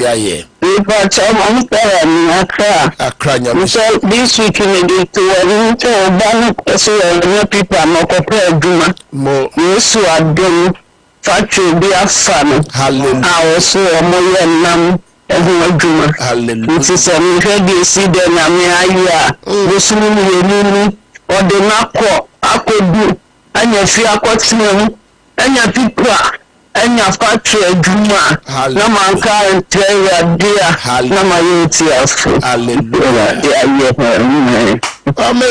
Yeah, yeah. But so this week in the to people are not prepared. Yes, you are doing factory be a fan. Hallelujah. I also am hallelujah. It is a ready Ceder or the Nako, I could do, and your fear cotton, and your people. And your factory, Juma, no man can't tell you, dear, no my hallelujah.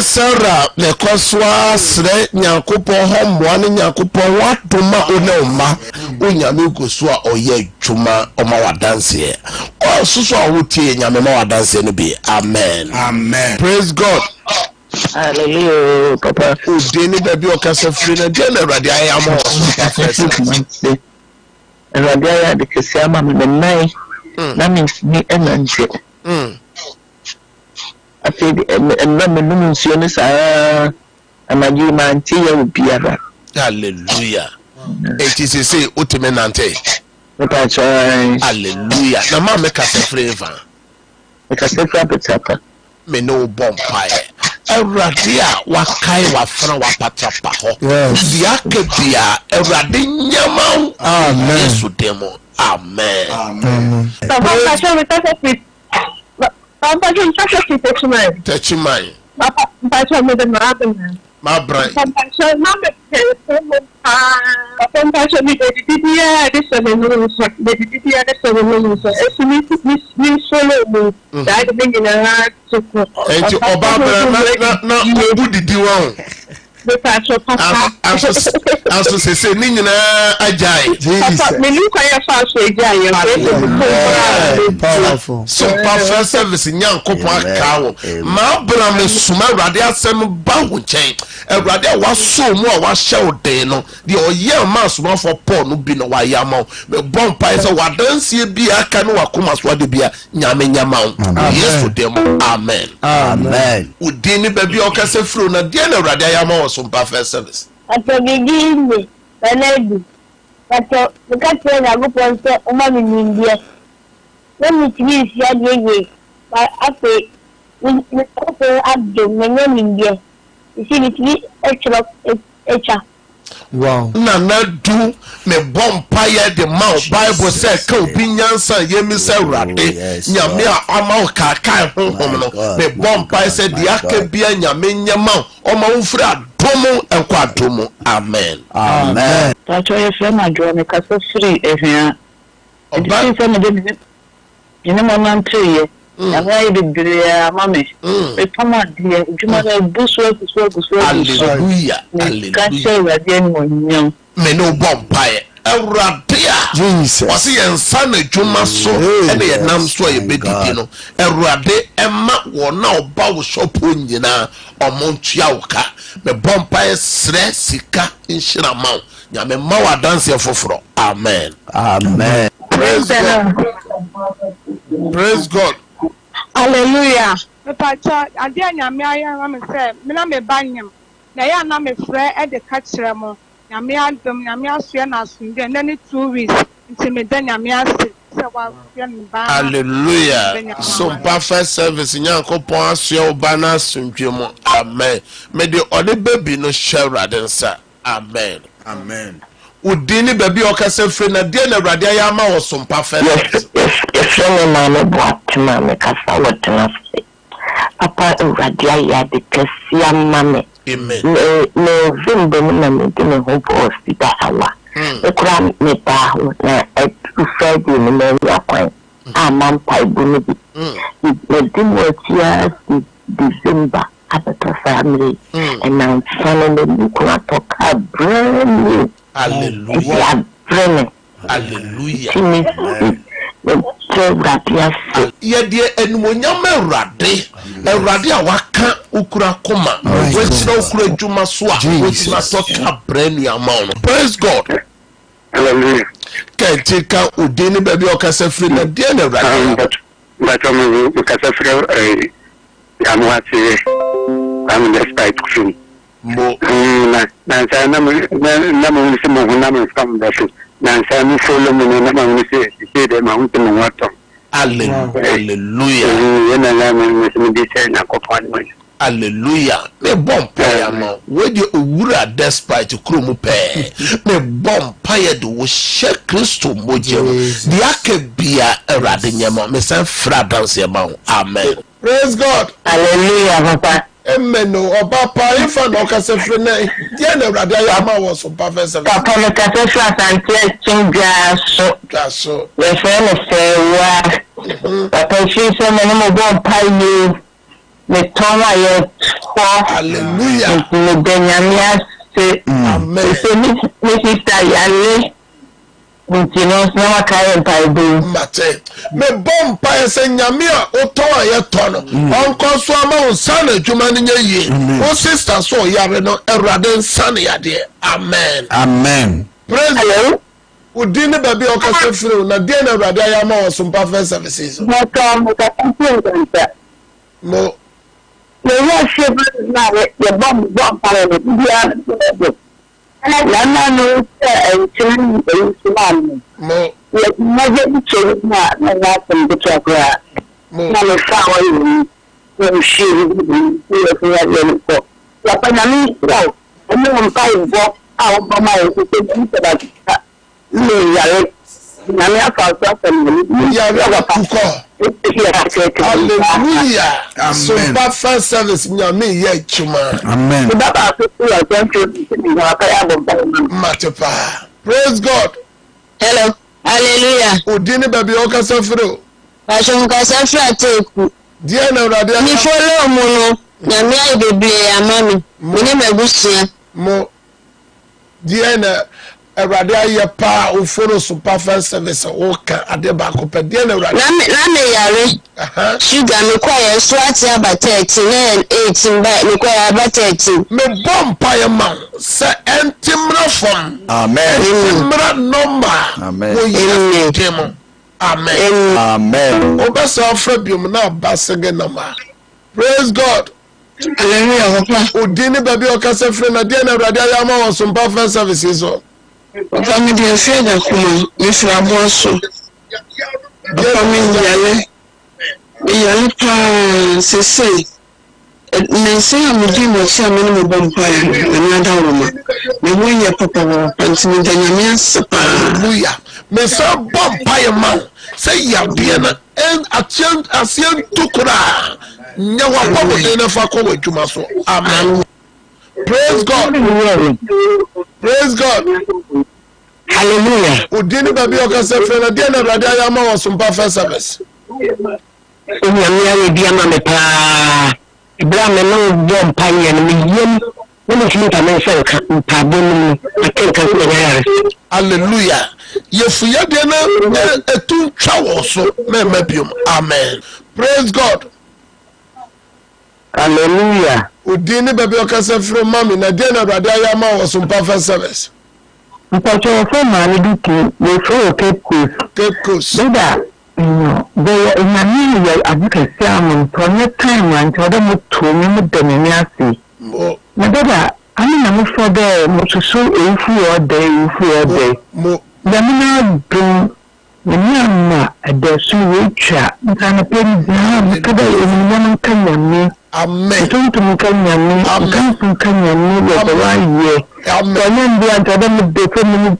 Sarah, the Coswa, Sre, Yankupo, home, one in Yankupo, what Tuma, Unoma, Unyamukuswa, or Ye Juma, or Mawa dance here. Or Suswa Wuti, Yamawa dance in be. Amen. Amen. Praise God. Hallelujah, Papa. Who didn't baby or Casa Frina, General, I am all. Radia the Kasama with the night, that means me and shit. I said, and Roman Sionis are a man, Tia would be ever. Hallelujah. It is a say, Utimenante. Hallelujah. Now, Mamma make us a flavor. Because the rabbits up. Me no bonfire. Eradia wakai wafra wapatapa ho. Diakebia eradinyama. Amen. Yesu demo. Amen. Amen. Techimai. My brain. Powerful. Sompa first service in young couple cow. My brother Suma Radia Sam Bow chain. A radia was so more was show day no. The year mass one for poor no be no wayamo. The bomb pies or what don't see be a canoe kumas what be a Yamanyamount. Yes to them. Amen. Amen. Would Dini baby or Casa Fruna, Diana Radiamo or Sompa first service. At the beginning, the but the country I go on to Oman in India. Let me please your but after we open up the name India. You see, it's wow. Nana do me bompire the mouth Bible said Kopinyansa Yemisa Rade Yamia Amauka Kai Home me bompire said the Akebia Yamenya Mount Omaufra Tomo and Quatomo. Amen. Amen. That's why I feel my draw me cast free if you know, my 3 years. I'm very big, mammy. Come on, dear. You must boost work. Hallelujah. Hallelujah. Me no bompire. Eradia. Jesus. Was he and son a Juma so and a nam so a big dino. Erade Emma will now bow shop punina or Montiauka. Me bompire sre sika in Shiramount. Yame mawa dance for fro. Amen. Amen. Praise God. Praise God. Hallelujah. Pacha, I dare Yamia, say, Miname Banyam. Naya Name Fre at the Catcheramo. Yamia, Yamia, Siena, and then 2 weeks. Intimidate Yamia. Hallelujah. Some perfect service in Yanko Pons, your banner, Sunjimo. Amen. May the only baby no share radensa. Amen. Amen. Udini baby okase free na dia na radia ya ma wo some perfect. Yes, mama bought mama kasa wotena se. Papa radia ya de kesia mama. Amen. No zimbe na me de ho hospital awa. E kura me pa na e Friday ni me yakwan. Amam pa ibunu bi. Me dim wotia December abato family. And now son the kura talk a brand new. Hallelujah. Hallelujah. Yeah, dear, and when you're married, a radia waka ukura koma, which no great Juma swap, which must talk a brand new amount. Praise God. Hallelujah. Can't take out Udini baby or Casafrina, dear, but I'm Casafra, I'm watching, I'm the spite crew. Nansa na mo from the show. Nansa mi solo mo na ma mo se de ma unte mo wato. Hallelujah. Hallelujah. Me bomb paya no. Where the wura despite krumu pe. Me bomb paya do wo she Kristo moje. The ake bia erade nyama. Me say fra dance yama. Amen. Praise God. Hallelujah, Papa. Amen. No, Papa, if I know kase frene, dia na erade yama was so perfect. Papa, me kase fra santie chinga so. We say wa. Papa, she say me no bomb paya. Me toma ye hallelujah. Me benyamia se amen. Se me sister yale ntino se wa kai paibu mate me bom pa se nyamia o toma ye tono onko so ama onsan adwuma ne ye o sister so yare no erade nsan yade amen. Praise hello udini baby o ka se free na de na erade ya ma o Sompa first services mo ka mo the worship now the bomb para the dia la no chini Islam mo ye maje chini na some butchera na le sawa you she ya panami so no mpai bo a mama e se that le ya na me afa ya kuko. Hallelujah. Sompa first service nyame ye chuma. Amen. Matepa. Praise God. Hello. Hallelujah. Udini baby o ka safro. Passion ka safra teku. Dia na urade. Ni follow mu no. Nyame ai bebre amami. Ni megusia. Mo dia na erade aye pa o follow Sompa first service o ka ade ba ko pe dia na urade. Na me yare. Sugar me kwaya so ati abata 18 ba me kwaya abata 18. Me bomb pa man se entimra from. Amen. Entimra number. Amen. Amen. Obasa afrabium na basege nama. Praise God. Hallelujah. Udini baby okase free na dia na urade ayama won Sompa first services so. Family dey fear da kuma me fra boso. Family yale. Yale pa sese. Ne say am di mo si am ni mo bompa ya. Na da roma. Me wonya papa wo pantimi da nyame aspa. Hallelujah. Me so bompa ya man. Say ya bia na en asien tukura. Nya wa bobo de na fa ko wadwuma so. Amen. Praise God. Praise God. Hallelujah. Udini baby okase free na dia na urade ayama won Sompa first service. Nyame aye bia ma me pa. Ibra me no bom pa ye no me yem. When you ta me say ka pa bom ni akenka so ya. Hallelujah. Yefuya de na etu twa wo so me mabium. Amen. Praise God. Hallelujah. Udini baby okase free mami na dia na urade ayama won Sompa first service. Mpacho fo ma ni duki we fo Cape Coast. Beda they nyame ya abuka siam ntonye time wan toda muto mi mudani ase. Na beda ani na mo fo de mo susu efu ode. Nyame dum nyama adesu wecha nkana peni na kada nyame kanyame. Amen. Tuntu mkanyame, kansu kanyame wa bawaye. Amen. Bia ntada mdefe mu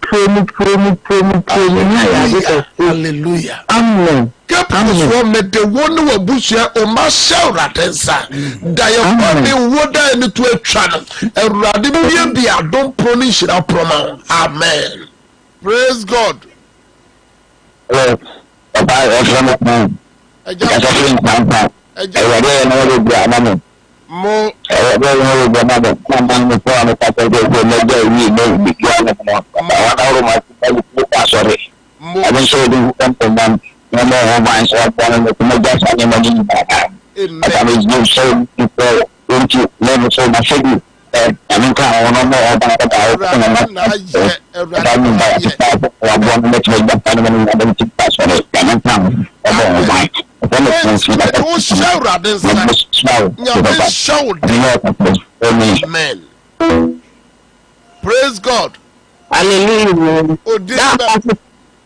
hallelujah. Amen. Kapso me de wonu wa busia o ma shawra tensa. Da ye body woda ni to atwa no. Erade bia adom pro ni shira proma. Amen. Praise God. Mo Amen. Praise God. Hallelujah.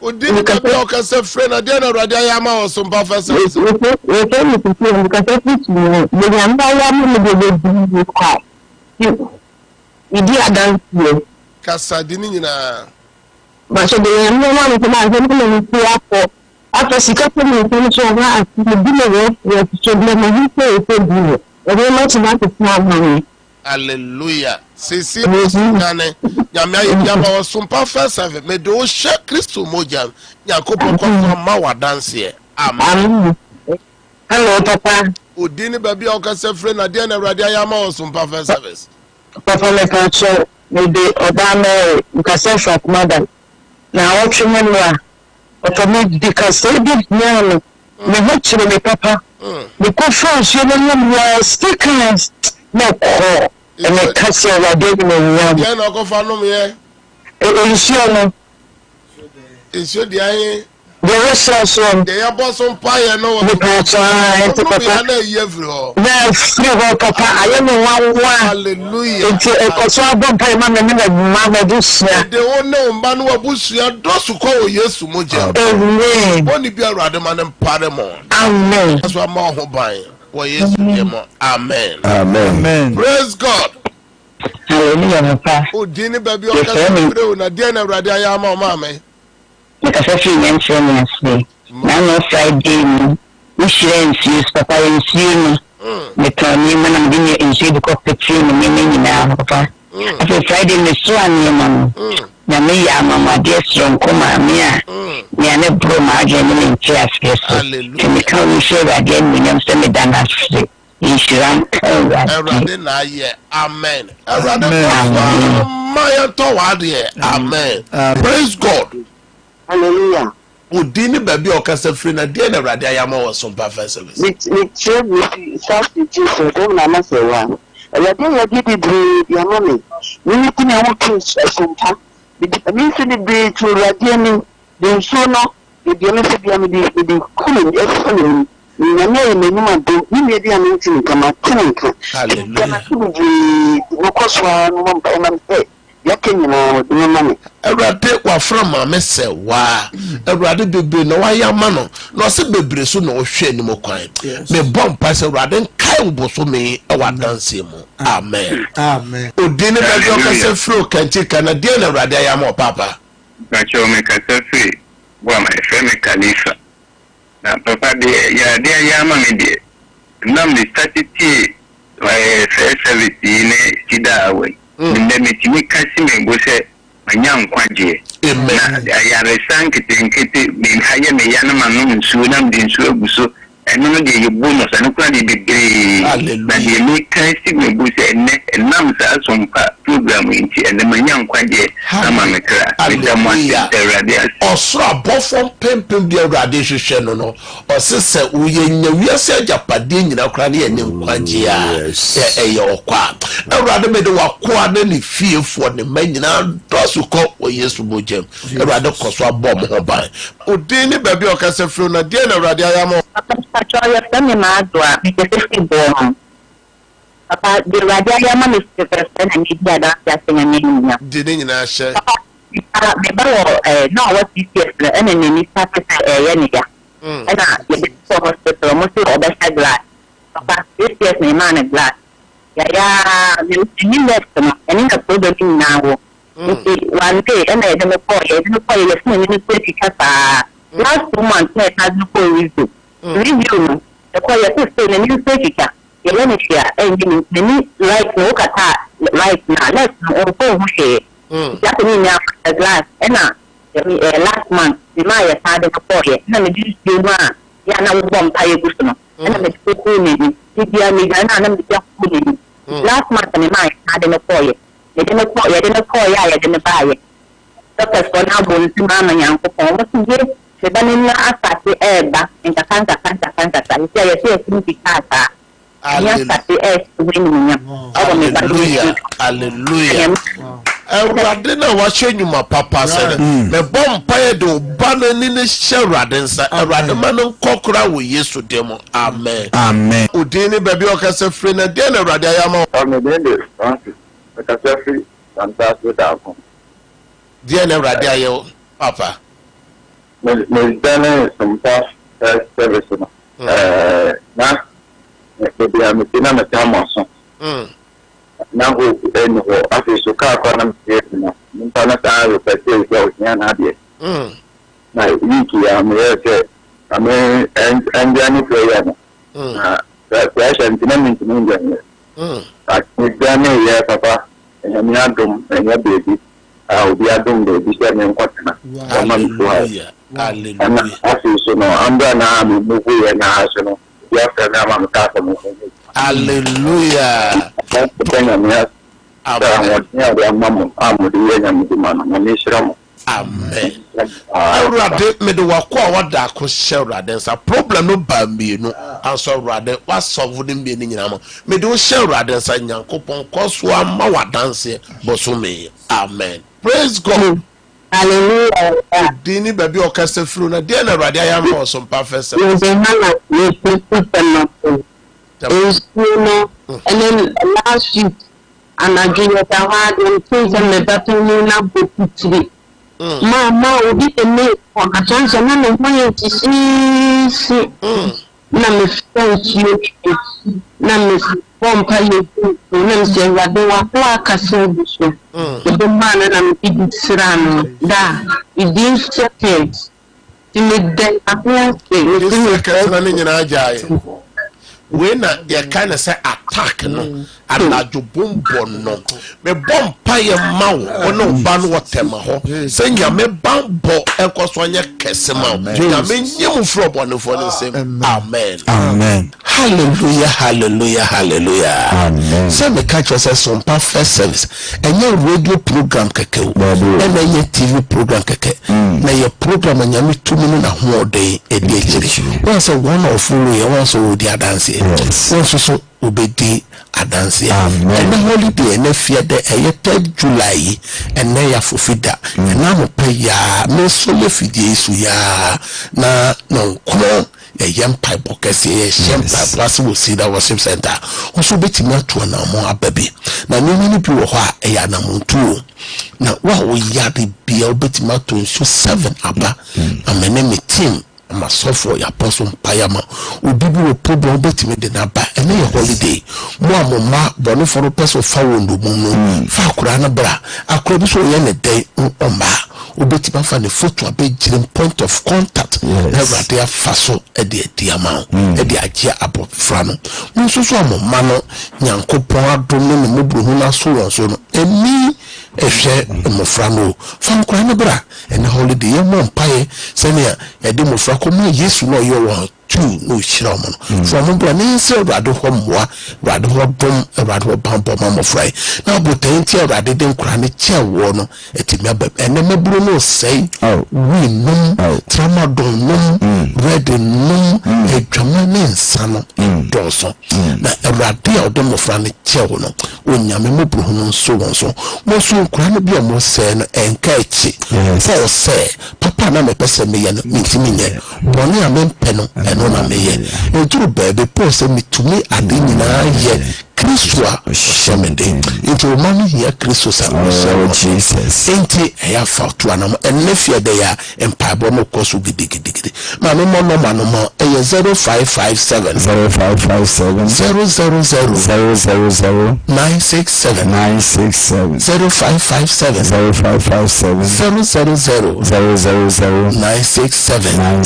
Udini kabi okase friend ade na Awurade ayama wo Sompa first service. We can you because it's me. The number one the car. You did dance here. Kasa dini nyina. But so the number one is not after secretary information was the dinner was children say very much about the small money. Hallelujah. Sisi ngane nyame ayama wo Sompa first service me do she Kristo moja Yakobon ko ma wa dance here. Amen. Hello papa. Udini baby okase friend ade na Awurade ayama wo Sompa first service. Papa me can show me the odame ukase shop mother. Na what you mean automatic because they did me watch me papa. The conference you know stickers no call and the castle I did me one. Yeah no go fa no me. Insure the the rest of they are boss on fire no the papa na free papa I know one hallelujah it's a control bomb pay mama do sia they won no man wa busia dosu ko Yesu moja amen boni bia rade man mpare mo amen that's why ma ho ban wo Yesu demo amen amen praise God hallelujah papa udini baby o ka free na dia na rade ayama o ma me because I feel mentioning now Friday we share use papa use me tell me when I'm doing in the cockpit train me now papa I Friday me so man na me ya mama dear strong come me me na bro ma again in church yes me can share again me am say me dan afre insurance Awurade na ye amen Awurade my to wade amen praise God. hallelujah Udini baby okase free na dia na Awurade ayama wo Sompa first service. We trade with South Jesus don't na say one. Awurade ya di bre ya mama. We tin e wo to Sompa. Me se ni bre to Awurade ni den so no e bi me se bia me di come e so ni. Na me me nyuma do ni me di am tin kama tinka. Hallelujah. Na so bi wo koswa no mo pa man say yakenya no mama. Awurade wa from amese wa Awurade bebre na wa yama no no se bebre so na wo hwe ni mo kwan me bom pa se Awurade kai uboso me e wa dance mu amen Amen. Udini baby okase free kanti kana dia na Awurade ayama o papa Bacho me kasa free wa my friend Khalifa na papa de ya de ayama me de nam de statiti wa first service ni Ceder away nde me timi kasi me go se manyam kwaje amen ya resan kete me haye me yana manu nsu nam de nsu aguso eno no de yebonus eno kwa de bebre na de me kasi me go se nam sa Sompa program nti ene manyam kwaje sama me kra osra bofom pempem de Awurade hwehwe no no osese uyenya wiase ajapade nyina kra ne ene nkwaje a eye okwa Awurade me de wakoa na ne fiefo ne manyina dosu ko wo Yesu bojem Awurade koso abom ho ban udini baby okase free na de na Awurade ayamo papa ya fami ma adwa me se bo papa de Awurade ayama me se person na me dia da ya senya me nya dini nyina hye me ba wo na what CCS na ene ni papa ya ni ya na ye so hospital mo se obesa glass papa CCS ni man glass ya ni left no ene ka problem ni na wo one day ene de me ko ye so ni ni kasa last 2 months na ta du ko review no the ko ye so ni ni peka ye ni share ni right no kata right na let's no ko she ya ko ni na glass ena last month the my father ko ye na me just do ma ya na wo bom paye gusto no ena me ko ni dia me na me dia ko ni last month me my father ko ye ye de ko ya ye de ba ye doctor so na bo nti ma na yan ko mo si ye se ba ni na asase eba nka kanta ye se ni kata hallelujah hallelujah Awurade na wa hwenyuma papa se me bom paye de obana ni ne Awurade nsa Awurade ma no kokora wo Yesu demo amen amen udini baby okase free na de na Awurade ayama amedende Francis kasa free fantastic da ko de na Awurade ayo papa done some past service. Now, I'm a Tamason. Now, after so car, I'm here. I will pay you. Now, I'm here. I'm and Johnny Player. That's an with Danny, yeah, Papa, and Yadum and your baby. I'll be a dum baby, and what? And I feel so no, I'm done now, movie and national. After now, I'm a hallelujah. That's the thing I'm here. Amen. Awurade me de wakwa wada ko shewrade nsa problem no ba mi no anso awurade wa solve dem bi ni nyina mo me de shewrade nsa nyankopon koso ama wadanse bosome. Amen. Praise God. Hallelujah. Dini baby okase fru na de na awurade ayam ho so mpa fese. And then last week, and I gave it a hard and things and the battle now. Mama, we did a make for a chance and I'm going to see. Numbers, thank you. Numbers, Sompa, you know, that they were black as service. The man and I'm big Serrano. Da, it didn't second. To make them appear. When you kind of say attack no and na jobombo no me bomb paye mawo ono ban wotema ho say nya me bambo enkoso anya kese mawo nya me nyem fro bonefo no say amen. Amen. Hallelujah, hallelujah, hallelujah. Amen. So me catch us Sompa first service enye radio program keke and enye TV program keke na your program anya me tumi na ho dey e dey kiri once one of you once o dey dance so obedi adanse and the holiday and fear the 3rd July and na ya fofida na mo pe ya me so le fidie su ya na no ko ya yempai bokese ya shempa plus wo Ceder worship center also betimi ato na mo ababi na ni bi wo ho a ya na montu na wa wo ya de bia obetimi ato nso 7 aba amene me team ma suffer ya apostle payama obibi wo problem betimi de na ba ene ye holiday mo amoma bonu for person fa wondo mu no fa akura na bra akura bi so ye ne dey omba obetimi fa ne photo abegire point of contact never there faso e de diama e de agia abofra no mo so so amoma no nyankopon adom ne mo buru na so won so no emi ehwe mofra no fa akura na bra ene holiday ye mo mpaye senia e de mofra ko mo Yesu no yo wo tu no shira mo no from bra ne se rado ho moa rado ho bom rado bambo mamo fry na botan ti rado den kura ne che wo no etimi abab ene maburo no sei we num tramadol num red num edwama ne nsa no doso na rado o de mofra ne che wo no onyame maburo no so won so mo so kura ne bi o mo sei no enka echi so say papa na me pese me ye no mitimi nye boni amempe no eno na meye enturu bebe pose mitumi ade nyina ye Kristo a shemende into mani here Kristo sa Jesus enti ya fatu anam enefia de ya empabo no koso gidigidi ma me mo no manoma 0557 0557 000 967 0557 000 967 and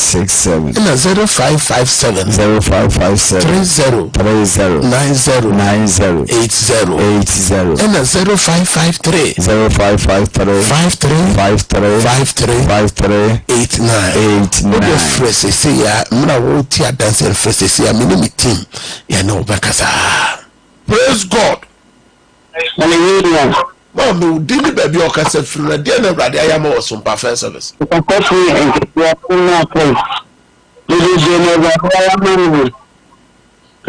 0557 30 90 80 and 0553 53 89 fresh say ya mna wo ti adanse fresh say ya me team ya no bakasa. Praise God. Hallelujah. No, me didn't baby or cassette from the dinner radio. I am also Sompa first service.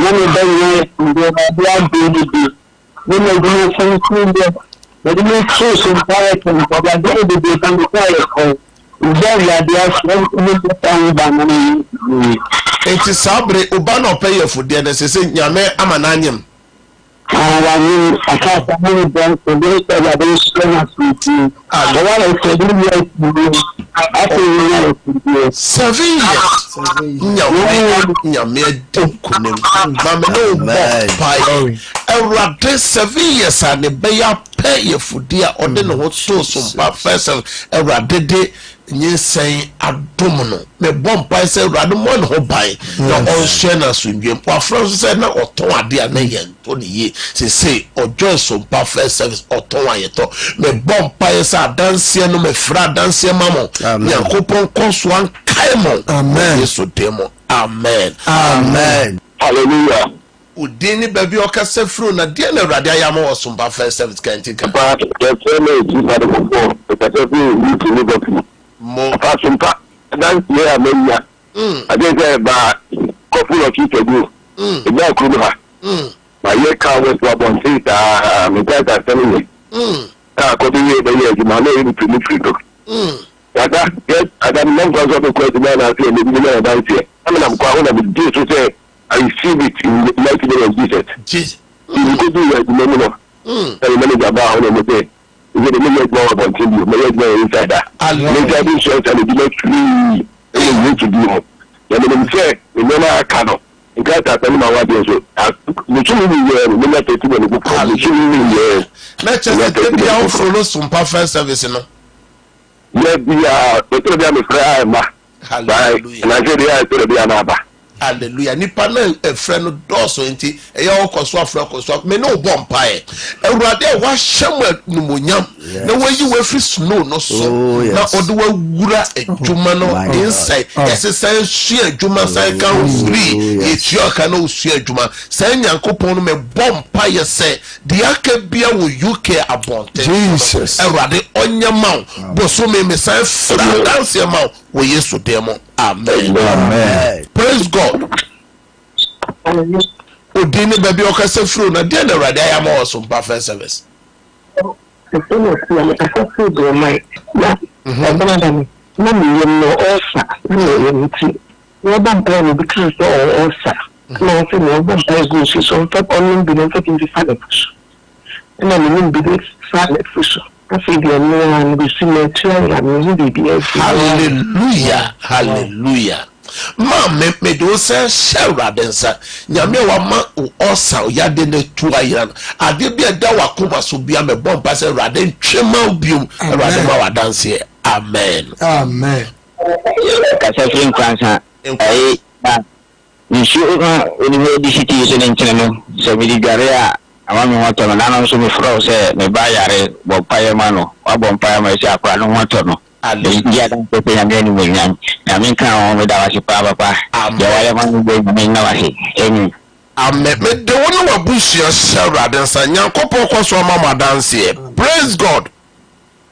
Many days blood baby. When I go from school, but the next social quiet and for the day can be quiet. Very ideas when it is Sabre Ubano pay for the NSS Yame Amananium. I can't believe them for this that they strong with you. I want to say you I 7 years. Nyame kunem. Mama no pai. Erade 7 years and the beya pay ye fudia or den ho so Sompa first erade de nyensen adomono me bompa se erade mo no ho bai na on share na sundwem kwa from say na oton ade a na yen to ne ye say ojo Sompa first service oton ayeto me bompa se adanse no me fra adanse mamo yakopon konso an kaimo amen yeso demo amen amen hallelujah. Udini baby okase fru na dia na Awurade ayama wo Sompa first service kan tika Papa the family is not go because we to live mo Sompa dan ye amenya I dey say ba couple of years ago e na kuru ha ma ye ka we to abon say ta me ta family ko bi ye be ye ma no ni to free to ada get ada men go so ko ti na say me ni na dan say am kwa ho na be do so say I see it in the mighty name of Jesus. Jesus. You could do it in the name of the manager about on the day. You get the million more about you, million more inside that. Make that insurance and the next free to do. You say, remember I cannot. In fact, I tell you my wife, so the children will remember to do the book. The children will. Let's just take the out for those Sompa first service, no? Yes, we are. But to be a friend, hallelujah. And I say they are to be another. Hallelujah. Nipa na friend doso enti eya okoso afra koso me no bompa e Awurade wa hyem numonyam na wayi we free snow no so na odo wa wura adwuma no inside exercise sua adwuma sai kan free etio ka no sua adwuma sai nyankopon no me bompa ye se de aka bia wo UK abonte Jesus Awurade onyama boso me sai fra dance ma wo Yesu demo amen amen praise God. Udini baby okase fru na dia na Awurade ayama wo Sompa first service. The thing is, I can see the mic. No, no, also, no, no, don't play because also. No, no, don't play good. She's on top only benefit in the father. And I mean, be this father for sure. I think the man will see my child and be hallelujah, hallelujah. Ma me do say shara densa nyame wa ma osa ya de ne tuwa yan ade bia da wa kuma so bia me bomba say rade ntwema bium rade ma wa dance amen amen ka se fin kwansa ai ni shi o ni we di city so ne nkyene no so bi di gare a ama me hoto no na no so me fro say me ba yare bo paye ma no wa bo paye ma si akwa no hoto no Dia dan pepe yang dia ni menyan. Kami kan orang berdawasi apa. Jawab yang mana mengawasi. Ini. Amen. Me de wonu wa bushi ashara dansa nyankopon kwaso mama dance. Praise God.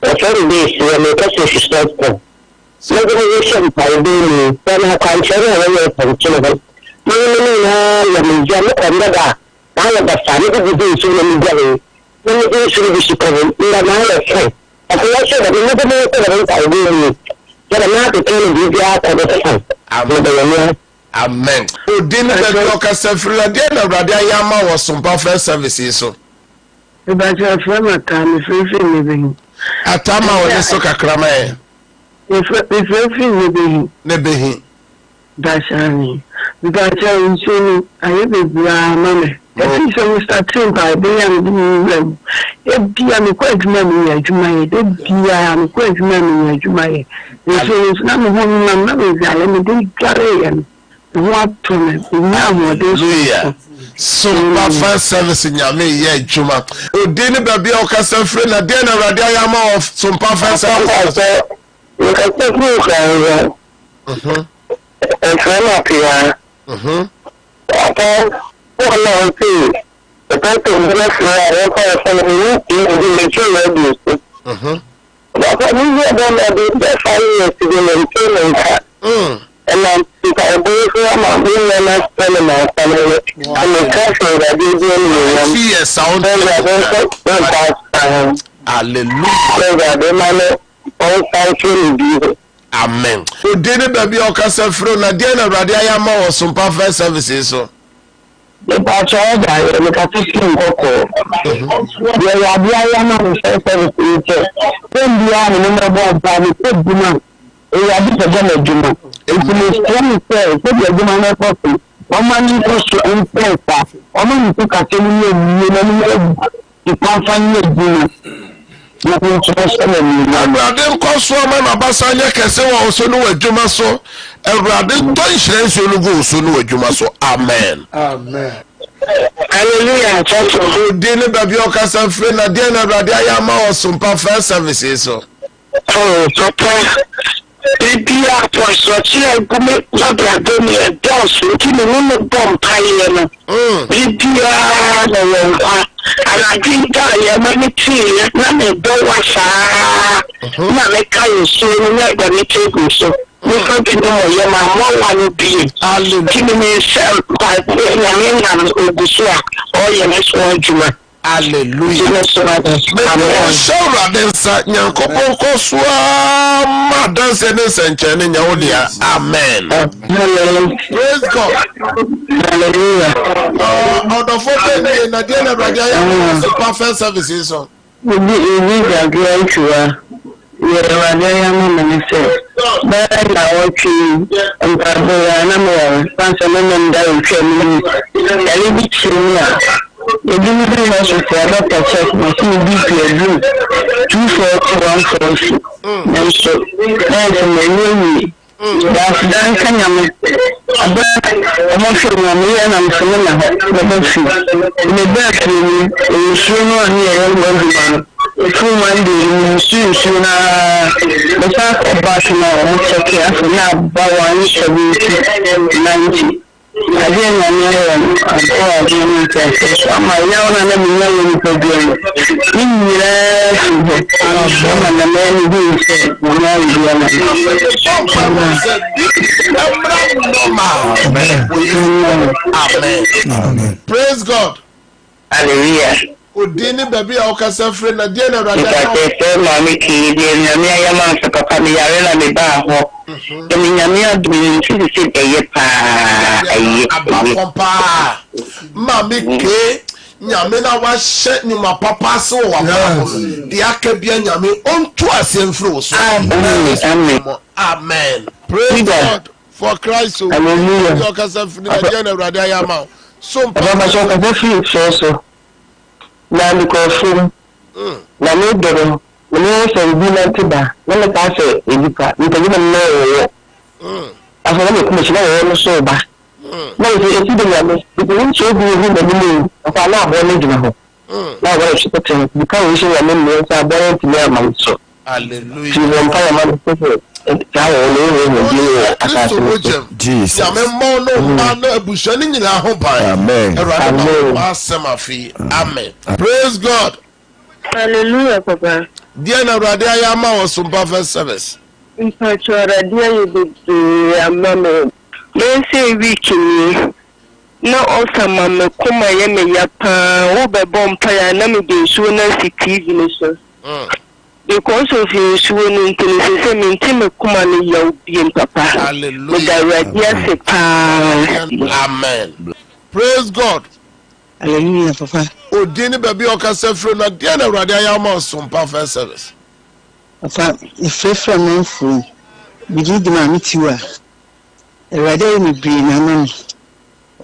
Sorry this we make us successful. Celebration by the then culture and function. Ni ya mjane kwenda na ba sari ko bidu so ni mjane. Ni so ni shikoni ila na ya I feel sure that we never know what I do. Get a map to tell you the other. Amen. O din na doka sefra de na Awurade ayama wo Sompa first services so. E ba je frama kan fifi ni be. Atama wo ne so kakrama e. E fifi ni be. Ne be. Dashani. Ba je nchini aye be bra mame. Esi so we starting by be am bia me kwa adwuma me adwuma ye de bia me kwa adwuma me adwuma ye so na me ho na me zale me de gare ye no ato me na mo de so Sompa first service nyame ye adwuma odini baby okasa free na de na Awurade ayama of Sompa first service you can take me and from up here okay no see the person who left for the you but I knew that 5 years to be maintained and then I believe I'm doing the last family and the country that you do see a sound hallelujah amen odini baby okasa free na de na Awurade ayama wo Sompa first services so About all that, look at this thing. There are the Ayama service. Then the animal by the good woman. We are just a general Juma. It's the strong say, so the Juma person. Woman goes to influence that. Woman took a feeling you can't find the Juma. Everybody costs woman Abasanya Casewa also know a Juma so. Everybody don't share you go so know a Juma so. Amen. Amen. Hallelujah. Dini baby okasa friend na dia na radia ya ma Sompa first services so. Oh, papa. Bibia for so chile come na brado mi e dos ki me no bom paye no. Bibia na won ala dinta ya mani ti na me do wa sa. Na me kai so na da me take so. We can't do more. My mom will be. I'll give me self by putting a name on the soil. Oh, yeah, that's one Juma. Hallelujah. Show rather, Yanko Koswa, Madame Sensen, and Yaodia. Amen. Praise God. Hallelujah. Out of 4 Nadia Radia, Super First Services. We need a great tour. We are a minister. But I want you and Pablo, Pansaman, and the delivery house with a doctor check machine BP blue 24146. And so there's a menu. That's done. Can you? I'm not sure I'm familiar with the bedroom. You know, here, through my day, soon, the fact of Barcelona, check here for now, Bawan 70 90. I didn't know I'm my young and I'm problem. In the man who said, Amen. Praise God. Hallelujah. Udini baby okasa friend na dia na rada. Ika mami ki dia nyame ayama se papa mi yare na me ba ho. Emi nyame adumi nti se eye pa eye papa. Mami ke nyame na wa hye ni ma papa se wo wa. Dia ka bia nyame onto asemfro so. Amen. Amen. Praise God for Christ. Hallelujah. Okasa friend na dia na rada ayama. So papa so ka fi so. Na microphone na me dero me so bi na tiba na me ka se edipa me ka gina no afa na me shina wo no so ba na e ti de ya me bi so bi hu na ni afa na abo ne gina ho na wa shi ko ten bi ka wo shi ya me me sa ba ti me am so hallelujah ti wo pa ya ma so ta wo le ata Jesus ya me mo no ma no abusha ni nyina ho ba amen amen amen praise God. Hallelujah papa dia na radio ya ma wo Sompa first service in fact radio you be amame me say week ni na osama me kuma ye me ya pa wo be bompa ya na me be so na TV ni so because of you so no ntini se me ntime kuma ni ya obi papa hallelujah radio amen praise God. Hallelujah papa odini baby okasa fro na dia na radio ya ma Sompa first service papa if no fu bi di ma mitiwa radio ni bi na no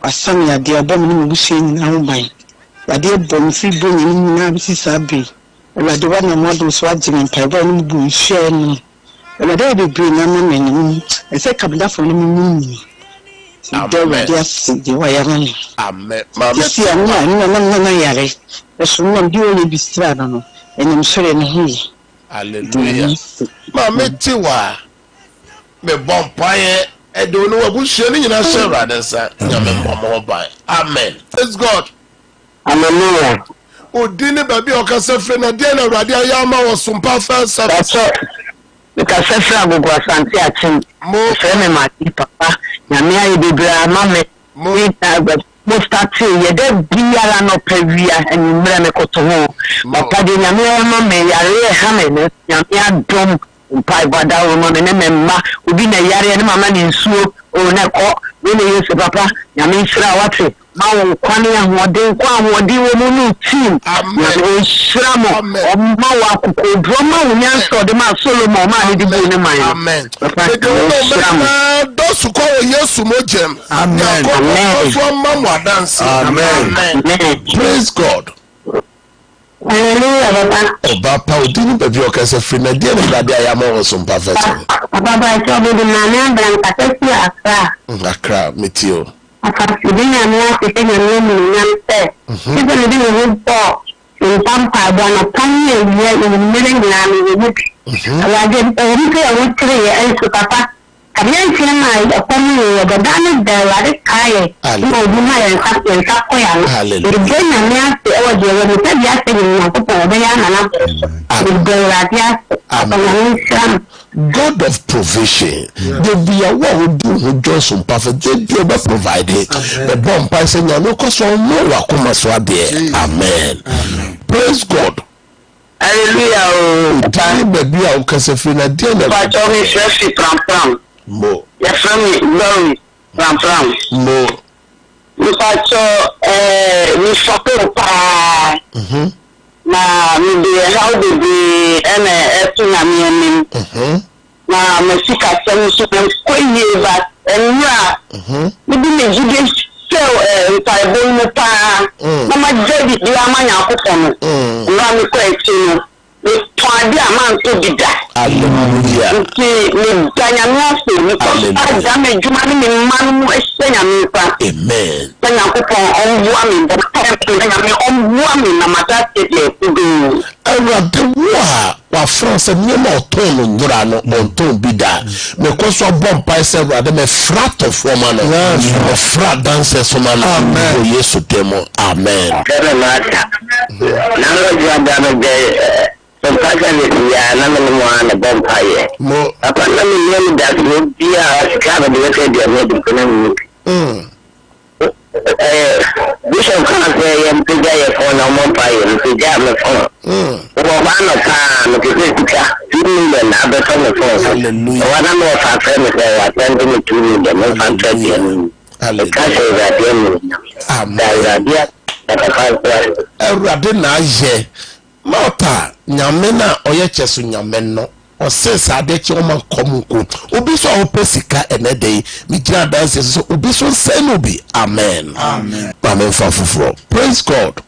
asam ya dia bom ni busu ni na ho ban ya dia bom fi bo ni na bi sabe radio wa na model so agime mpaiba ni bu share no radio bi bi na no ni e se kabda fo ni ni amen amen mama si na yare eso na bi o ni bistra no enim sore no hu hallelujah mama tiwa me bompaye edo no wabuhye ni nyina share radensa nyame mama ban amen praise God. Hallelujah. Odini baby okasa fre na dia na radio ya ma wo Sompa first service because sefra agogo asante achim mo fe me ma papa nyame ayi bebra mame mo start ye de biara no pavia enimre me koto ho papa de nyame mame yare ha me ne nyame adom mpai bada wo mame ne memma obi na yare ne mama ne nsuo o ne ko we ne yesu papa nyame nshira wate Mawo kwani ahode kwa ahode wo mu team. Amen. Shramo mawa kuko ma wo nyanso de ma Solomon ma ne di bu ne man. Amen. Those who call Yesu mojem. Amen. Amen. Praise God. Hallelujah. Oba pa odini baby okase free na dia na brade ayama wo Sompa FM. Baba so be de na branca tesi Accra. Accra metio. Afasibina na tete na mu nyamte. Tete ni ni bo. Sompa bwana panye ye ni mmere na mi. Alaje ori ke o tre ye so papa. Kabian sinema akomi ya gadani da wale kaye. Mo buma ya ko ya. Irgena ni ase o je wo tabi ase ni na ko be ya na. God of provision. The be a wo do who just some perfect they be provided. The bomb pa say nya no koso no wa kuma so ade. Amen. Praise God. Hallelujah. Tani baby a ukase free na dia na. Ba cho mi fresh pram. Mo. Ya family glory pram. Mo. Mi pa cho mi support pa. Na mi de how de be etu na mi na mesika so ko ye ba enra mi bi me jide so taibo no pa na ma jedi bi amanya akoko no na mi ko etu no mi twade amanto bida. Hallelujah. Mi tanya mi so mi ko ada me juma ni manu esenya mi pa. Amen. Tanya akoko onbua mi ba tanya mi onbua mi na mata tete kudu. Wa France ni mo ton no ndura no onton bida. Me ko so bomb pa se brother me frat of woman no. Me frat dancers woman. Amen. Yesu demo. Amen. Na ro jada me de so kaja ni ya na me mo ana bomb pa ye. Mo apa na me ni da so dia ka ba de ke dia me de na mi. Bishop can't say I'm to get for no more fire to get me phone. Well, one of time to get $2 million. I become a phone. Hallelujah. One of my friends say I send me $2 million. No fantasy. Hallelujah. Awurade na aye mota nyame na oye chesu nyame no o se sade che o man komuko obi so o pesika enedei mi gira dance so obi so say no bi. Amen. Amen for fufuro. Praise God.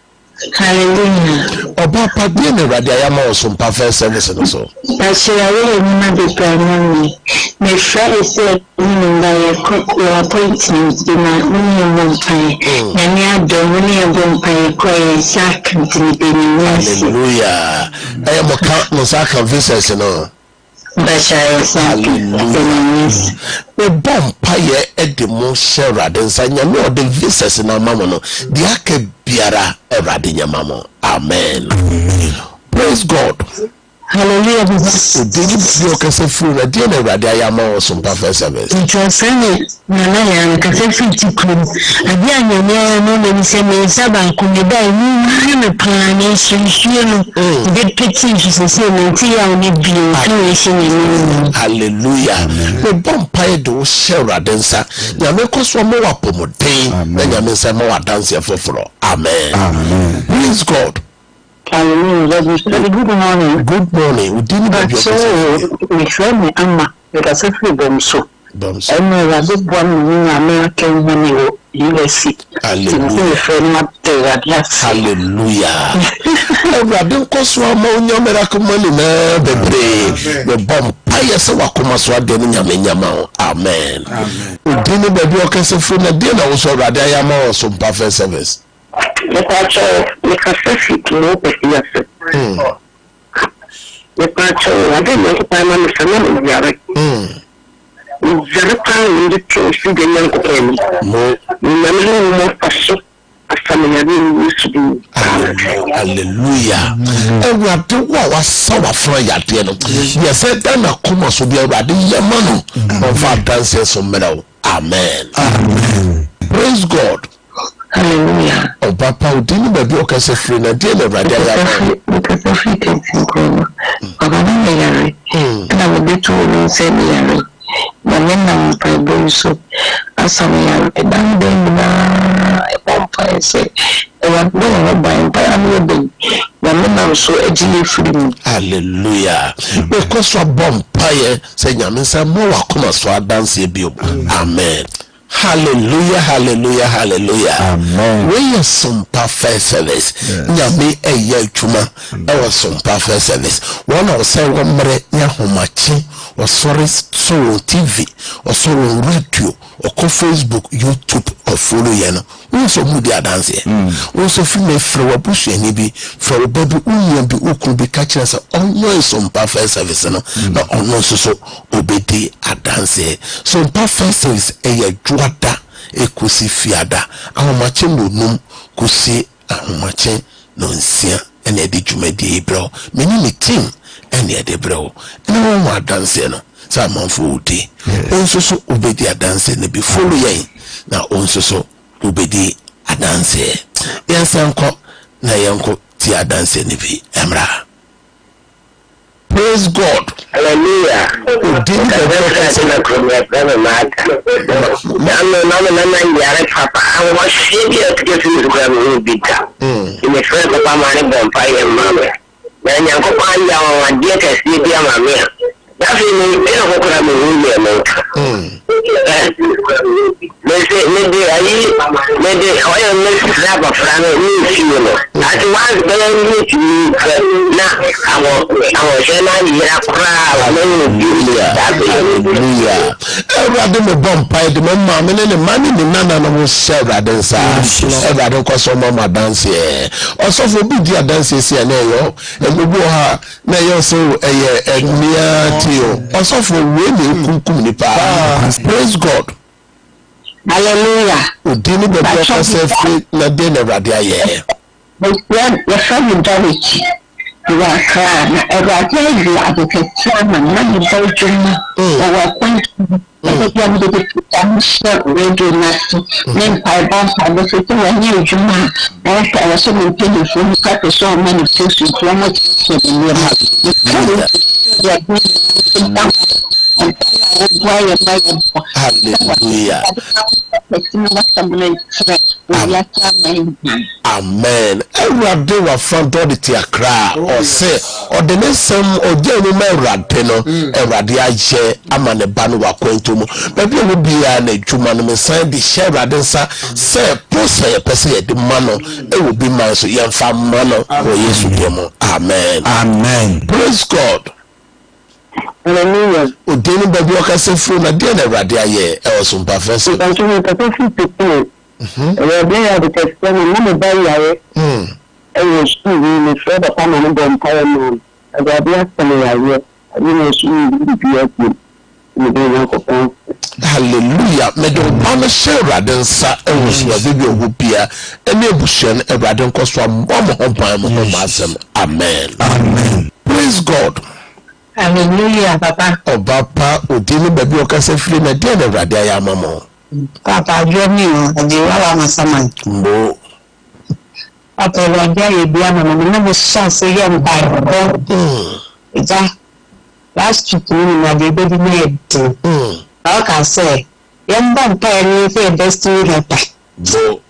Hallelujah. Oba padie ne rade ayama o Sompa service no so. Ashira we ni ma de primary. Me friend say ni na ye ko appointment bi na ni mo pai. Na ni ado ni e bo pai ko e sak ntini be ni. Hallelujah. I am a no sak visitors no. Hallelujah. The bomb pie edemo share densa nyame o the visitors na mama no dia ka biara erade nyamamo. Amen. Praise God. Hallelujah. Did you kase free na dia na erade ayama o Sompa service. Nchosane na na ya kase free tikuru. Adi anyame no na mi se me saba ko me dai ni me plan ni hwehwe no. De petit se me ti ya oni bi o shi ni. Hallelujah. The bomb pie do share densa nyame ko so mo wa pomoden na nyame se mo wa dance foforo. Amen. Praise God. Hallelujah. Good morning. Good morning. We didn't have your we friend Amma. It has a free bomb so. And I was a one American money USC. Hallelujah. Hallelujah. I don't cost one more miracle money na bebre. The bomb pie so wakuma so de nyama. Amen. We didn't have your case for na dinner also rade ayama o Sompa service. Le pacho le café no pesiase. Le pacho ade no pa ma mesana no yare. Zerpa ndi trosi de nyanko eni. Mo mo paso asamanya ni sudu. Hallelujah. Ewurade wa wasawa fra yade no. Ye say dan na koma so bi ewurade yema no. Over dance so mero. Amen. Praise God. Hallelujah. Oh, Papa, didn't baby okay say free na dear na brother ya. Because of free things go. Baba na yare. Na we be to say yare. Na nna mpa bo so. Asa we yare. Dan den na e Hallelujah. Because of Bompire, say Yaminsa more wakuma so dance bio. Amen. Hallelujah, hallelujah, hallelujah. Amen. We are some perfect service. Nyame eye chuma. Our some perfect service. One of say one mere nyahomachi or sorry so TV or so radio or Facebook, YouTube or follow yana. We so moody dance here. We so feel from a bush and be from a baby who could be catching us on some perfect service. No, on no so obedi a dance here. Some perfect service a juada a kusi fiada. Our machin no num kusi a machin no sia and a dijumedi bro. Many team and the bro. No more dance no. Some food. Also so obedi a dance and be follow ye. Now also so obedi a dance. Yes, uncle. Na yanko ti a dance ni bi emra. Praise God. Hallelujah. Didn't the reference in the Chromia brother Mark? I'm yare papa. I was serious to get to the Grammy Bita. In the first of my money bonfire and mama. Then Yanko Panya or dear Cassia Mamma. That's in the middle of maybe I miss slap of Rano. At once, I was Hallelujah. Bumpy, the mamma, and the money, the nana was share that dance. I don't cause some mama dance here. Also, for big dances here, and the war, now so a near Tio. Also, for women, praise God. Hallelujah. Didn't the doctor say, not dinner, Radia? The family damage. You are crying. I tell you, I get a chairman, money Belgium, or acquaintance. I'm sure radio nasty. Name by boss, I was a new Juma. I was so many pennies for you, cut so many things to so much. Hallelujah. Amen. Every day we front door the cry or say or the next some or the man peno every day I share I'm on the band wa kwento mu maybe we be an juman me sign the share radensa say post a person the mano it will be man so yan fam mano or yesu demo. Amen. Amen. Praise God. Hallelujah. Udeni baby okase fu na dey na rade aye e osun perfect. Because we put people. We be at the testimony no buy yare. I was really sure that I'm on the entire man. I got the yare. I know she be up with the Hallelujah. Me do bana share raden sa e was na baby ogupia ene ebusuan e raden koso ambom hoban mo masem. Amen. Amen. Praise God. Hallelujah, Papa. Papa, udini baby okase free na dey na rade aye amamo. Papa, you me o dey wa masaman. Mbo. Papa, radia ye bia mama me no chance ye mba go. Ija. Last week we na dey baby me. I can say, young vampire ni fe destiny helper. Mbo.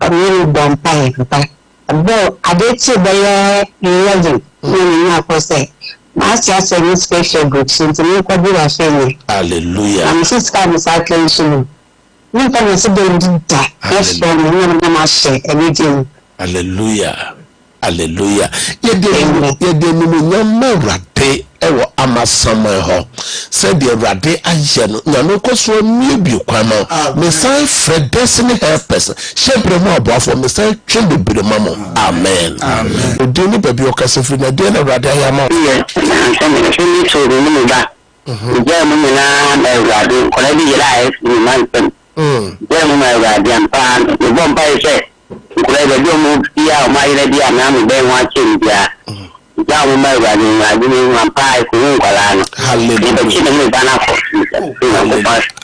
A really vampire, Papa. Abo adeti bele 11 ni na ko say. Master service special group since we could do a family. Hallelujah. I'm just kind of circulation. We can also do that. Yes, for me, master everything. Hallelujah. Hallelujah. Ye de no rade ewo amasama ho. Said the rade aye no na no koso mi bi kwama. Me say Fred destiny helpers. Shebre mo abofo me say twin bibire mamo. Amen. Amen. Odini baby okase fi na de na rade aye ma. Ni so ni ba. Je mo na rade ko na bi ila ni man pen. Je mo na rade ampa ni bomba ise. Kule do mo ya ma ile dia na mo be wa chin dia. Ja mo ma ga ni na ni ma pa ku ngala no.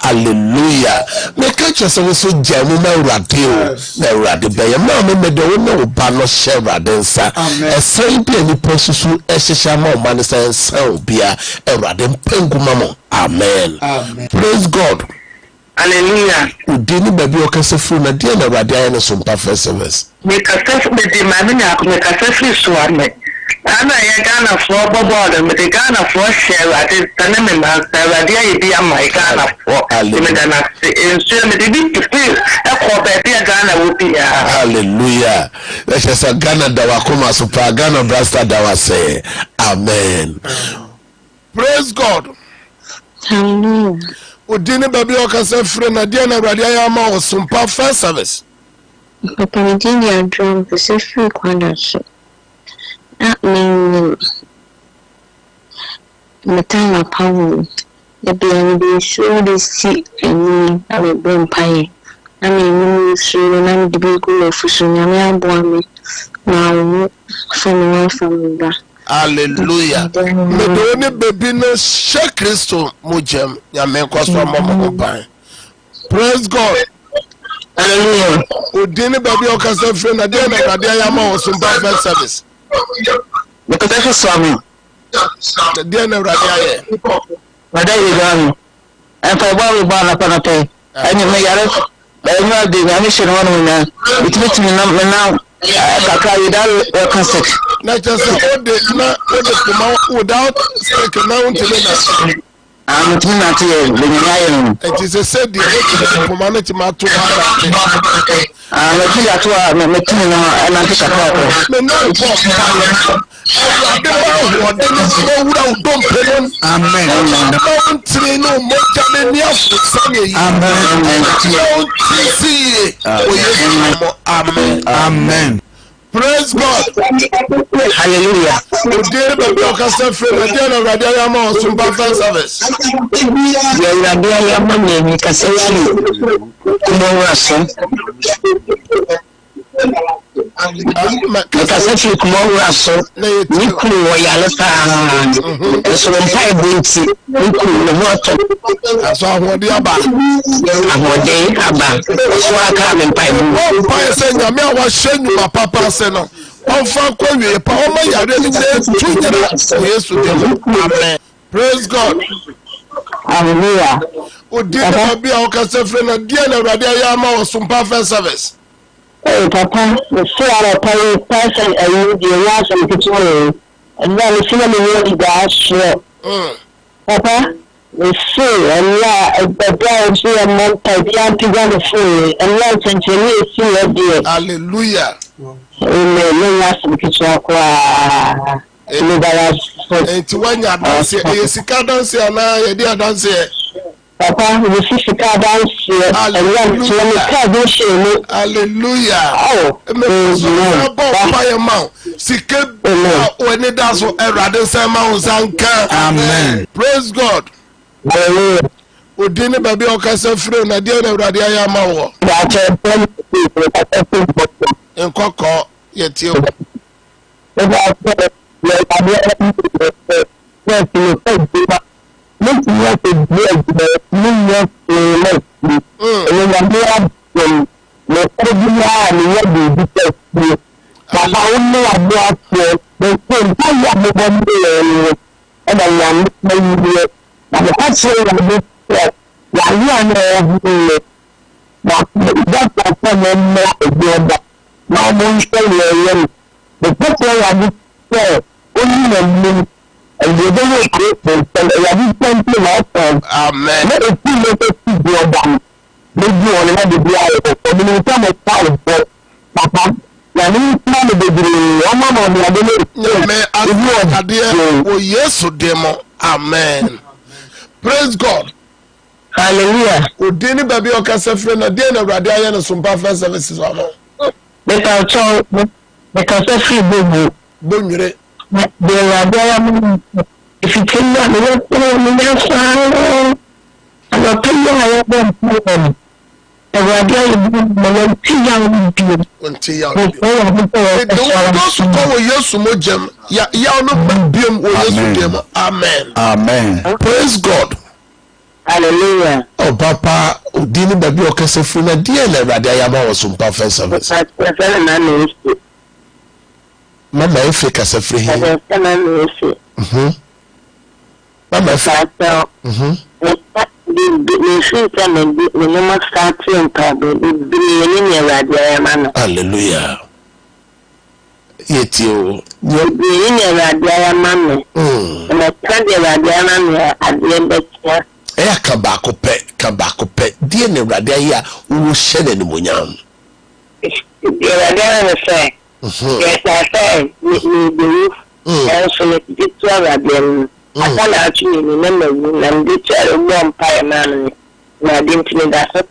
Hallelujah. Me catch us so jamu ma urade o. Na urade be ya ma me de wo na oba no share urade nsa. E sai bi ani posusu e hihia ma o ma ne sai bia urade mpengu ma mo. Amen. Praise God. Hallelujah. Udini baby okase free na dia na Awurade aye no Sompa first service. Me kasa me di ma me na me kasa free so ame. Ana ya Ghana for bobo me de Ghana for share ade tane me ma Awurade aye bi ama Ghana for. Me Ghana enso me de bi free e ko ba bi Ghana wo bi ya. Hallelujah. Let's just Ghana dawa koma super Ghana brasta dawa say amen. Praise God. Hallelujah. Udini baby okase free na dia na Awurade aye ama wo Sompa first service. Papa me did your drum for free quadrants. That means the time of power. The baby show the seat and I will bring pie. I mean, soon I'm the big girl for soon. I'm born me now from the Hallelujah. Me do ni baby no shake Christo mujem ya me kwaswa mama oban. Praise God. Hallelujah. Udini baby okase free na dia na Awurade aye ama wo Sompa first service. Me kasa so ame. Dia na Awurade aye. Wada yi gani. En fa ba na pa na pe. Enyi me yare. Enyi de na me shiro no na. Itimi na kaka yi dal cassette. Na just ode kuma without speaking now until na. I'm not here. It is a said the humanity matter. I'm a kid at all. I'm a kid and I'm just a couple. Amen. Praise God. Hallelujah. Dear baby, you can say free. Dear Awurade aye ama wo Sompa first service. Yeah, Awurade aye ama me ka say free. Kumo Because if you come over, so you could royalista, so when I boots, you could the water. That's all what the about. What day about so I come and pipe. Oh, I said, I was showing you my papa said no. On Frank, you power my already said 2 years to them. Amen. Praise God. Hallelujah. Oh, dear, be our custom friend, and dear Awurade aye ama wo Sompa first service. Oh, Papa, the flower person, and you the last of the kitchen, and then the cinema will gas. Papa, the sea, and the brown sea and multi young together free, and light and see a dear. Hallelujah. In last of the kitchen. Enti wanya dance e sika dance na ye dia dance. Papa, we see sika dance and one to me ka do show. Hallelujah. Oh, Papa your mouth. Sika when it does so Awurade say ma unsanka. Amen. Praise God. Hallelujah. Udini baby okase free na dia na Awurade aye ma wo. Enkoko ye tie. Amen. Amen. Praise God. Hallelujah. Udini baby okase free na dia na Awurade aye no Sompa first services wa. Because free bobu Bonwire. If you can not I'm tell you I am Amen. Amen. Praise God. Hallelujah. Oh, Papa, Udini baby okase free na dia na Awurade aye ma wo Sompa first service. Mama efe kasa free here. Mama efe. Hallelujah. Yetio. Kabako pe. Dear Nebradia, who will shed any munyam. Yes, I said, the roof, also let it to Arabian. I can't actually remember and the child of one pie man. I didn't know that.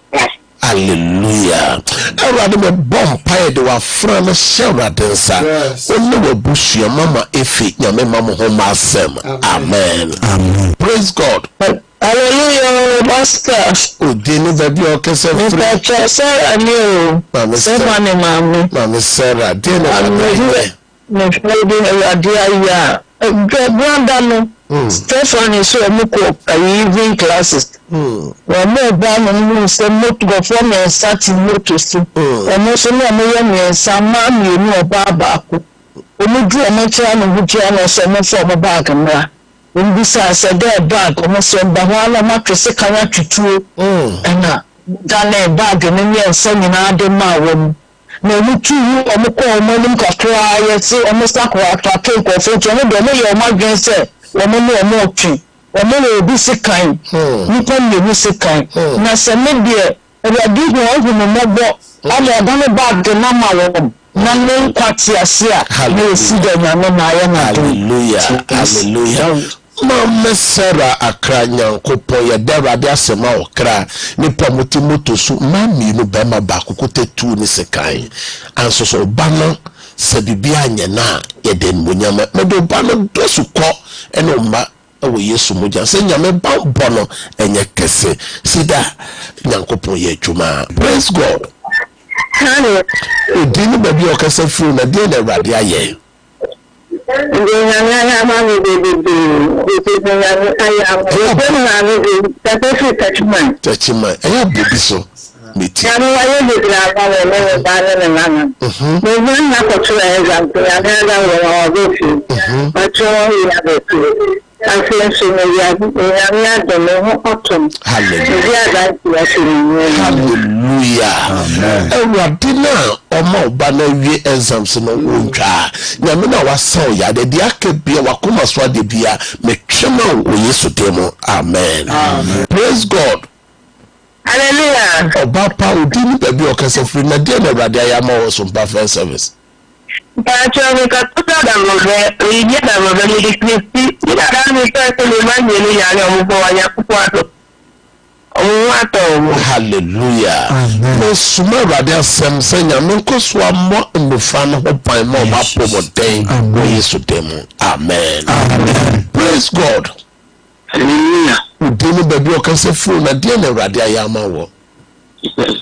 Hallelujah. I rather a bomb pie do a friend of Sarah dancer. Only a bush your mama if it your mama home asem. Amen. Amen. Praise God. Hallelujah, Master. Oh, didn't baby or kiss a friend. Sarah knew. Mamma Sarah, dinner. Stefan is so evening classes. Well, more than some not to go from and starting notice. And also, no, some man you know, Baba. When you do a matron, which you are some from a bag and when this is a dead bag, almost some Bahala mattress, a carrot to two, and done a bag and then you're sending out the man. No, you two, I'm a call, morning, cry, say, almost like what I take off, and you know, your mother said. More tree. Or be sick kind. You can be sick kind. Now, some media, and I do know who remember. I'm going to back the number. None quatia sia. Hallelujah. Hallelujah. Mama Sarah akranya kopo ya dera de asema okra ni pamuti moto so mami no bema ba kokote tu ni sekai anso so bano se bibia anya na ye den munyama medo bano dosu ko eno ma ewo Yesu moja se nyame ba bono enye kese sida nyankopon ye adwuma. Praise God. Hallelujah. Dini baby okase fu na de na Awurade aye. Omo bana wie exams no wontwa nyame na wasaw ya de dia ka bia wakoma so de bia metwema wo Yesu demo. Amen. Praise God. Hallelujah. Oba pa odini baby okase free na de na Awurade ayama wo so Sompa first service. Pacho ka tuta da move o ye da move ni Kristi ina da mi ta to le manje ya le mo bo ya kuato. Hallelujah. No suma Awurade asem se nyame nkoso amo mbofa no ho pan ma oba pomoden wo Yesu demo. Amen. Praise God. Hallelujah. Udini baby okase fu na de na Awurade ayama wo.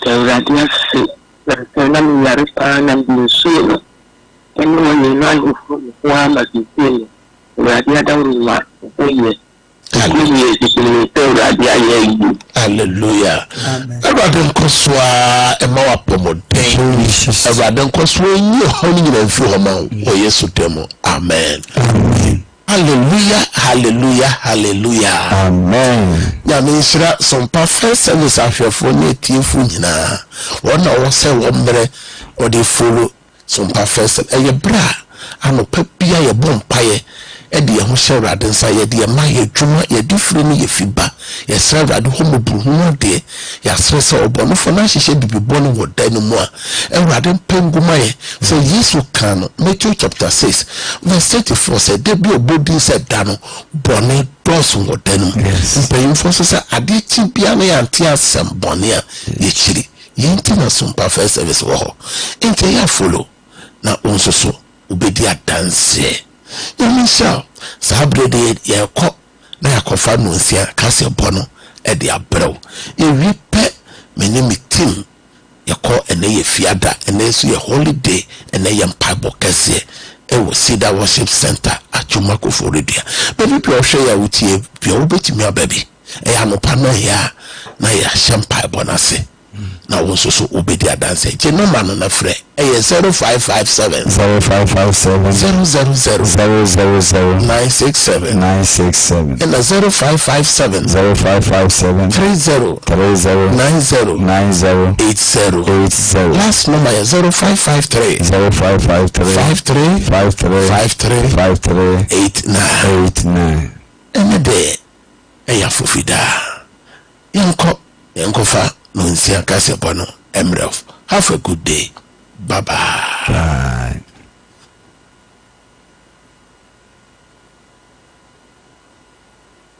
Awurade ase na mi yare pa na bi so eno ni na ifu wa ma ti se Awurade adawo wa oye. Hallelujah. Awurade nkoswa ema wa pomoden. Awurade nkoswa nyi honi nyina mfi homa wo Yesu demo. Amen. Hallelujah. Hallelujah. Hallelujah. Amen. Nyame nhyira Sompa first service ahwefo ne tiefo nyina. Wona wo se wo mbre wo de follow Sompa first eye bra anopa bia ye bompaye edi ye ho hye Awurade nsa ye de ma ye dwuma ye difiri ne ye fiba ye sra Awurade ho moburu de ya sra se obonofo na hyehyɛ bibibɔ no wɔ dan no mu a Awurade mpenguma ye so Yesu kan Matthew chapter 6 verse 34 say de bi obodi se da no bɔne dɔso wɔ dan no mpanyimfo so sɛ ade ti bia na ya nte asɛm bɔne a ye kyiri yenti na Sompa first service wɔ hɔ ente ya follow na onsoso ubedi adanse yamisha sabrede yeko na yakofa no nsia kase bono e de abrew e wipe menemi team yeko ene ye fiada ene so ye holiday ene ye mpabo kase e wo Ceder worship center atuma ko foredia baby bi o hwe ya wutie bi o betimi ababi e ya no pa no ya na ya champa bonase na wo so obedi adanse je no man na frɛ ɛyɛ 0557 000 967 and 0557 30 90 80. Last number is 0553 53 89. And a day ɛyɛ fofida yɛnkɔ fa no nsia kase bono emref. Have a good day. Bye bye.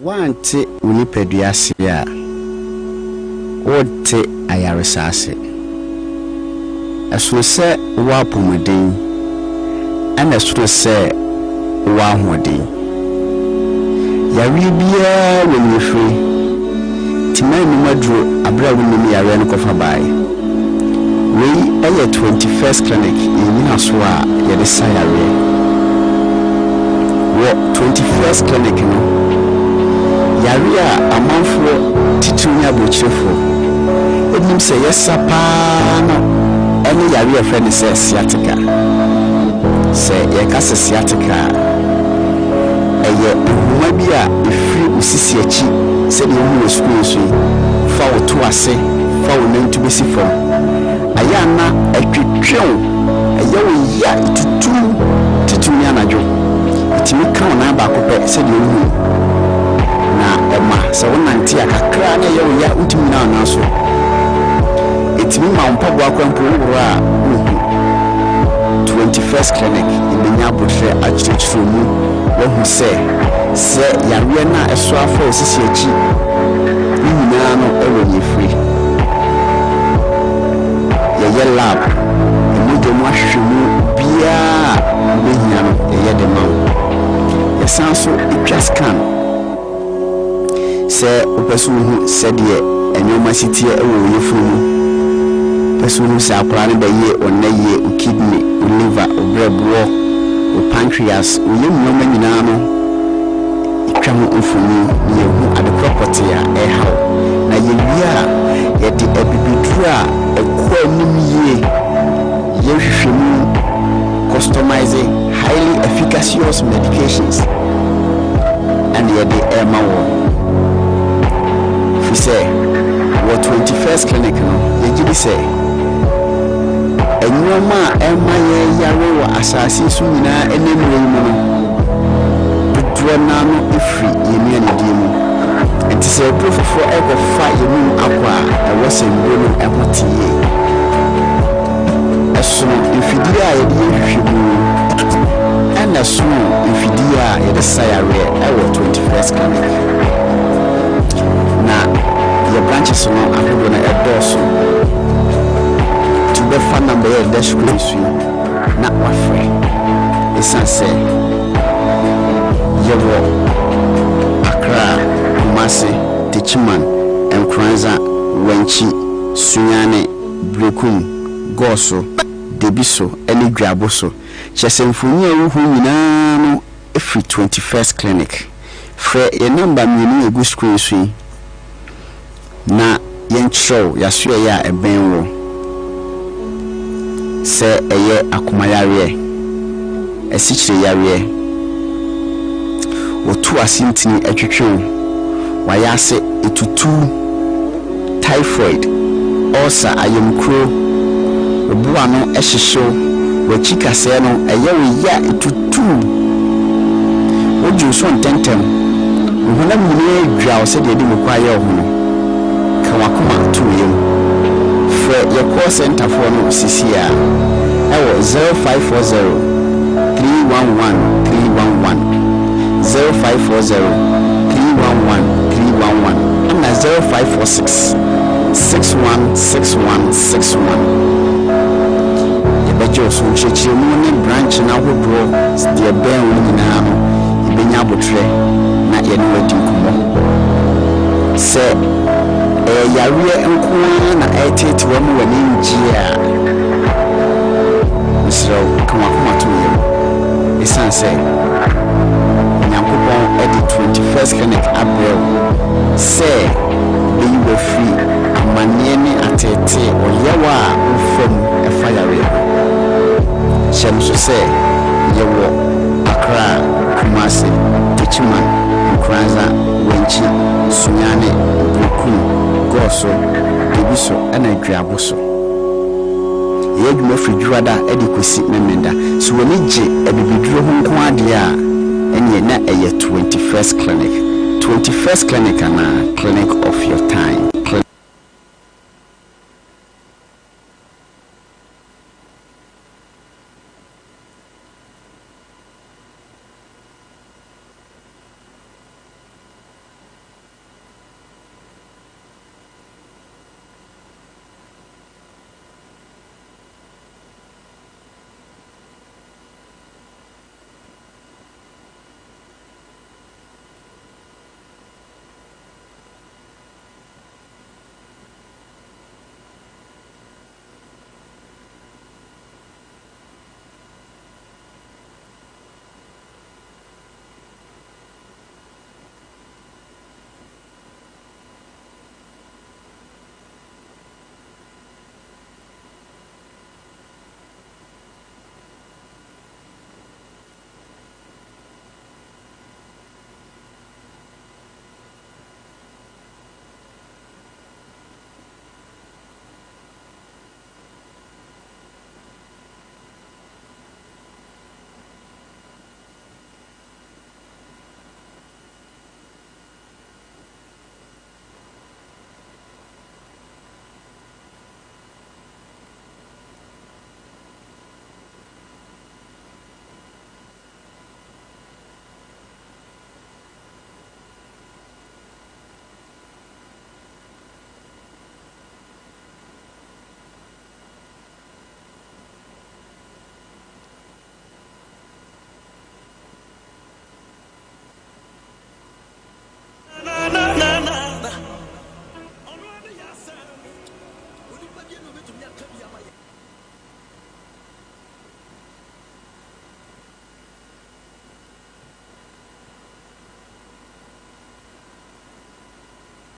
Wante unipeduase a wote ayaresase ɛso sɛ wa pomodin ɛna ɛso sɛ wa hodin yare bia wenifri timani madro abra wonimi yare no kofa bae wei ɛyɛ 21st clinic yɛnyina so a yɛde sa yare wo 21st clinic no yare a amanfo titunya abochefo enim sɛ yɛsa paa no ɛne yare a friend sɛ sciatica sɛ yɛka sɛ sciatica ɛyɛ nhoma bi a efiri osisi akyi sɛ ne hu school so fa wo to ase fa wo nantu besi fam ayana atwetwew ɛyɛ wo ya titunya anadwo itimi kan na ba kopɛ sɛ de hu na ɛma sɛ wonante akakra na ɛyɛ wo ya utimi na na so itimi ma mpaboa kwampo wuro a 21st clinic ibenya botre akyerɛkyerɛ mu wahu sɛ yare na ɛso afa osisi akyi nyinaa no ɛwɔ nyefri yɛyɛ lab ɛmu de mu ahwehwɛ mu biaa wobɛhia no yɛyɛ de ma wo yɛsan so ɛtwa scan sɛ wopɛ so wohu sɛdeɛ ɛnwoma sitiɛ ɛwɔ wo yɛfuru mu pɛ so wohu sɛ akora no bɛyɛ ɔnna yie wo kidney wo liver wo brɛboɔ wo pancreas wo yɛ nnwoma nyinaa no itwa ho mfoni yɛhu adekorɔpɔte a ɛhaw na yɛwie a yɛde abibiduru a ɛkɔ anim yie yɛhwehwɛ mu customizing highly efficacious medications and yɛde ɛma wɔ fi sɛ wɔ 21st clinic no yɛgye di sɛ ɛnwoma a ɛma yɛyare wɔ asase so nyinaa ɛnammerɛ yi mu no nano ifri yemi anidie mu enti sɛ profofo ɛkɔfa yemu akɔ a ɛwɔ sɛ mbro no ɛhotie ɛsono mfidie a yɛde yɛhwehwɛ mu ɛna ɛsono mfidie a yɛde sa yare ɛwɔ 21st clinic na yɛ branches no ahodoɔ na ɛdɔɔso to bɛfa number yɛ ɛda screen so na wafrɛ ɛsiane sɛ yɛwɔ Accra, Kumasi, Tichiman, Nkranza, Wenchi, Sunyane, Brekum, Goso, Debiso, ɛne Dwaboso. Chesemfoni a wohu nyinaa no every 21st clinic. Frɛ yɛ number mienu egu screen so yi. Na yɛnkyerɛw yasoɛ yɛ a ɛbɛn wo. Sɛ ɛyɛ akomayareɛ, ɛsikyire yareɛ. Wotu asintini atwetwew wayase etutu typhoid ulcer ayemkro obua no ɛhyehyew wachika sɛ no ɛyɛ wo ya etutu woju so ntentem wohona mmiri dwa sɛ de di mekwa yɛ ho no ka wakoma to yem frɛ yɛ call center for no sisi a ɛwɔ 0540 311 311 0540 311 311 and 0546 616161. Yɛbɛgye so nkyerɛkyerɛmu ne branch na ahodoɔ deɛ bɛn wo nyinaa no yɛbɛnya abotrɛ na yɛne wadi nkɔmmɔ sɛ yareɛ nko na ɛtete wɔ mu w'ani ngye a mesrɛ wo ka wakoma to yɛm ɛsiane sɛ at the 21st clinic Abril say be free amanneɛ ne atete ɔyɛwa a wofam ɛfa yare hyɛm so sɛ yɛwɔ Accra, Kumasi, Techiman, Nkranza, Wenchi, Sunyane, Brokum, Goso, Debiso, and Adriaboso. Yeduma Fridjuada, Ediquisi, Memenda. So when it a bibidro home quadia, and yet not a 21st clinic. 21st clinic and a clinic of your time.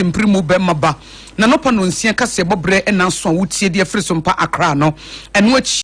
Imprimu bemaba na no pa no nsia kase bobre enanso a wotie de afiri Sompa Accra no eno